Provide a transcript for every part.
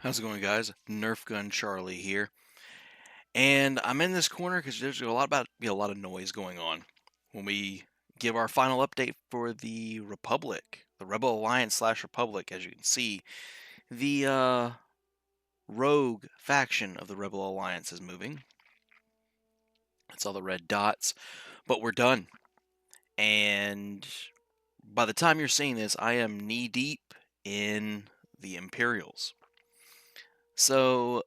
How's it going, guys? Nerf Gun Charlie here, and I'm in this corner because there's a lot of noise going on when we give our final update for the Republic, the Rebel Alliance slash Republic. As you can see, the rogue faction of the Rebel Alliance is moving. It's all the red dots, but we're done. And by the time you're seeing this, I am knee deep in the Imperials. So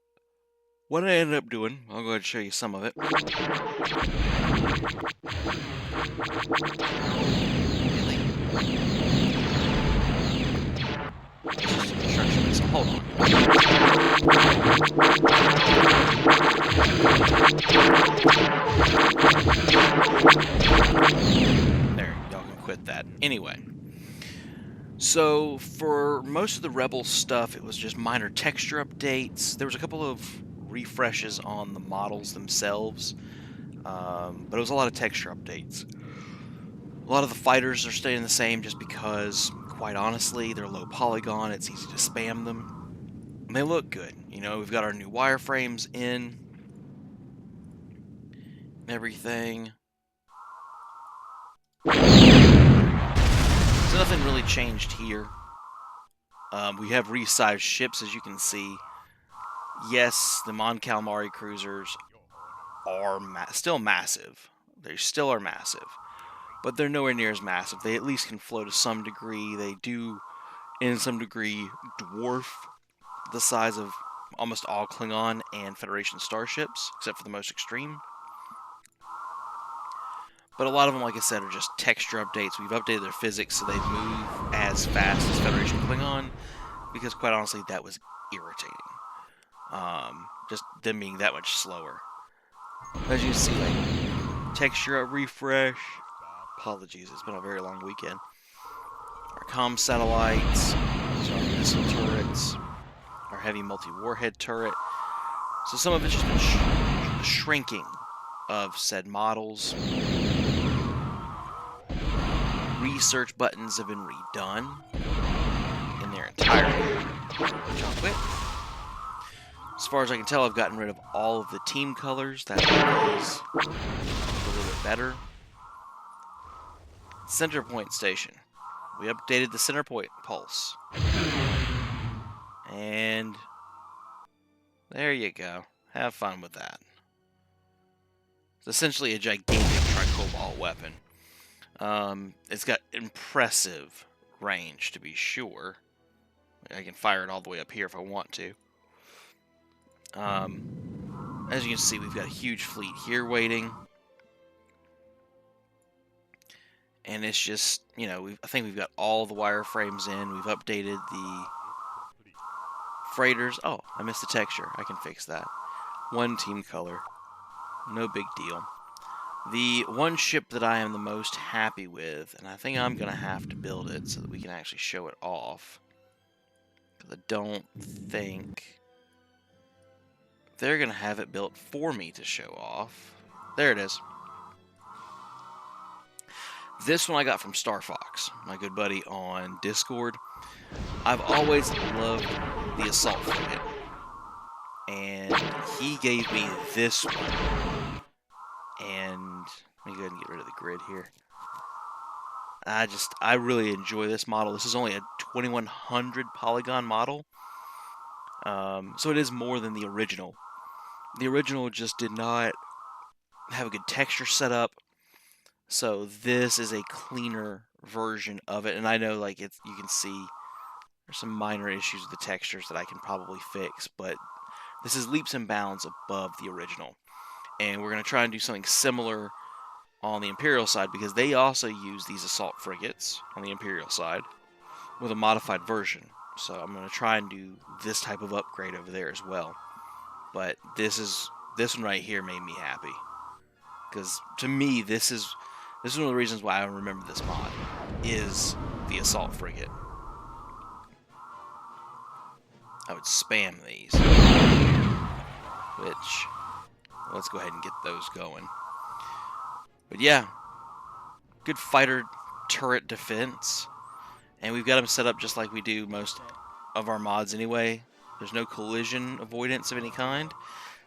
what I ended up doing, I'll go ahead and show you some of it. Really? Construction missile. Hold on. There, y'all can quit that. Anyway. So, for most of the Rebel stuff, it was just minor texture updates. There was a couple of refreshes on the models themselves, but it was a lot of texture updates. A lot of the fighters are staying the same just because, quite honestly, they're low polygon, it's easy to spam them. And they look good. You know, we've got our new wireframes in, and everything. So nothing really changed here. We have resized ships, as you can see. Yes, the Mon Calamari cruisers are still massive. They still are massive. But they're nowhere near as massive. They at least can flow to some degree. They do, in some degree, dwarf the size of almost all Klingon and Federation starships, except for the most extreme. But a lot of them, like I said, are just texture updates. We've updated their physics so they move as fast as Federation Klingon, because quite honestly, that was irritating. Just them being that much slower. As you see, like, texture refresh. Apologies, it's been a very long weekend. Our comm satellites, our missile turrets, our heavy multi-warhead turret. So some of it's just been shrinking of said models. Research buttons have been redone in their entirety. Quit. As far as I can tell, I've gotten rid of all of the team colors. That is a little bit better. Center point station. We updated the center point pulse. And there you go. Have fun with that. It's essentially a gigantic tricobalt weapon. It's got impressive range, to be sure. I can fire it all the way up here if I want to. As you can see, we've got a huge fleet here waiting. And it's just, you know, I think we've got all the wireframes in. We've updated the freighters. Oh, I missed the texture. I can fix that. One team color. No big deal. The one ship that I am the most happy with, and I think I'm going to have to build it so that we can actually show it off. Because I don't think they're going to have it built for me to show off. There it is. This one I got from Star Fox, my good buddy on Discord. I've always loved the assault frigate, and he gave me this one. And let me go ahead and get rid of the grid here. I really enjoy this model. This is only a 2100 polygon model, so it is more than the original. The original just did not have a good texture setup. So this is a cleaner version of it, and I know, like, you can see there's some minor issues with the textures that I can probably fix, but this is leaps and bounds above the original. And we're going to try and do something similar on the Imperial side, because they also use these assault frigates on the Imperial side with a modified version. So I'm going to try and do this type of upgrade over there as well. But this one right here made me happy, because to me this is one of the reasons why I remember this mod, is the assault frigate. I would spam these, which, let's go ahead and get those going. But yeah, good fighter turret defense, and we've got them set up just like we do most of our mods anyway. There's no collision avoidance of any kind.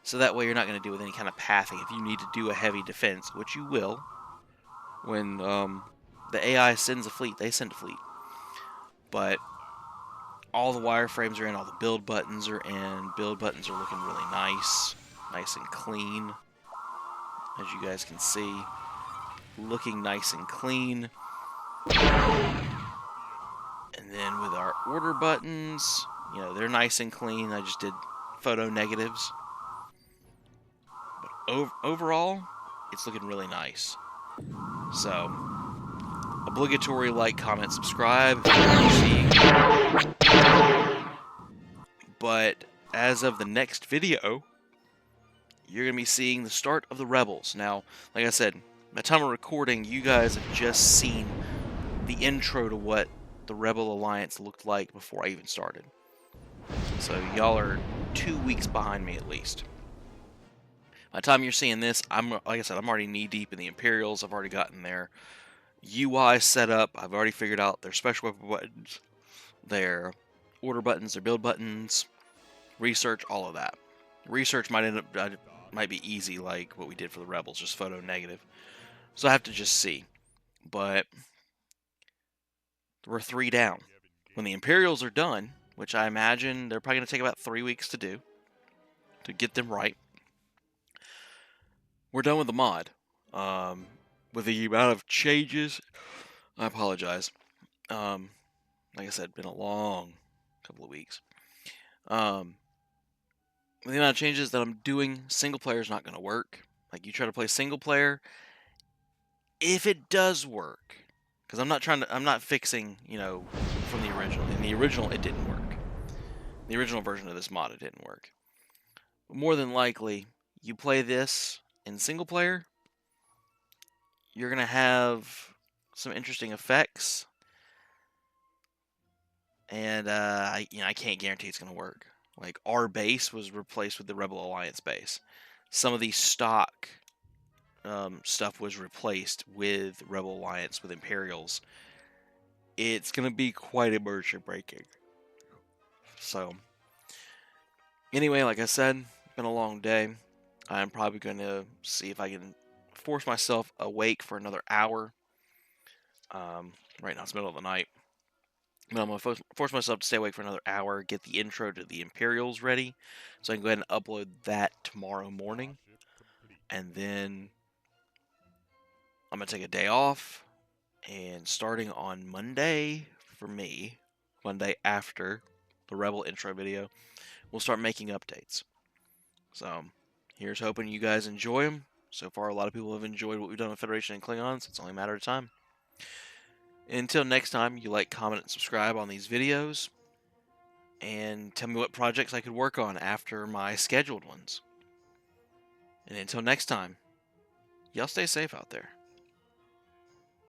So that way you're not going to deal with any kind of pathing. If you need to do a heavy defense, which you will, when the AI sends a fleet, they send a fleet. But all the wireframes are in, all the build buttons are in. Build buttons are looking really nice. Nice and clean. As you guys can see. Looking nice and clean. And then with our order buttons, you know, they're nice and clean. I just did photo negatives. But overall, it's looking really nice. So, obligatory like, comment, subscribe if you're seeing. But as of the next video, you're going to be seeing the start of the Rebels. Now, like I said, by the time of recording, you guys have just seen the intro to what the Rebel Alliance looked like before I even started. So y'all are 2 weeks behind me at least. By the time you're seeing this, like I said, I'm already knee-deep in the Imperials. I've already gotten their UI set up. I've already figured out their special weapon buttons, their order buttons, their build buttons, research, all of that. Research might be easy like what we did for the Rebels, just photo negative. So I have to just see. But we're 3 down. When the Imperials are done, which I imagine they're probably going to take about 3 weeks to do, to get them right, we're done with the mod. With the amount of changes, I apologize. Like I said, been a long couple of weeks. With the amount of changes that I'm doing, single player is not going to work. Like, you try to play single player, if it does work, because I'm not fixing, you know, from the original. In the original, it didn't work. The original version of this mod, it didn't work. But more than likely, you play this in single player, you're going to have some interesting effects. And, I can't guarantee it's going to work. Like, our base was replaced with the Rebel Alliance base. Some of the stock stuff was replaced with Rebel Alliance, with Imperials. It's going to be quite immersion breaking. So, anyway, like I said, been a long day. I'm probably going to see if I can force myself awake for another hour. Right now it's the middle of the night. But I'm going to force myself to stay awake for another hour, get the intro to the Imperials ready, so I can go ahead and upload that tomorrow morning. And then I'm going to take a day off, and starting on Monday, for me, Monday after the Rebel intro video, we'll start making updates. So, here's hoping you guys enjoy them. So far, a lot of people have enjoyed what we've done with Federation and Klingons. It's only a matter of time. Until next time, you like, comment, and subscribe on these videos. And tell me what projects I could work on after my scheduled ones. And until next time, y'all stay safe out there.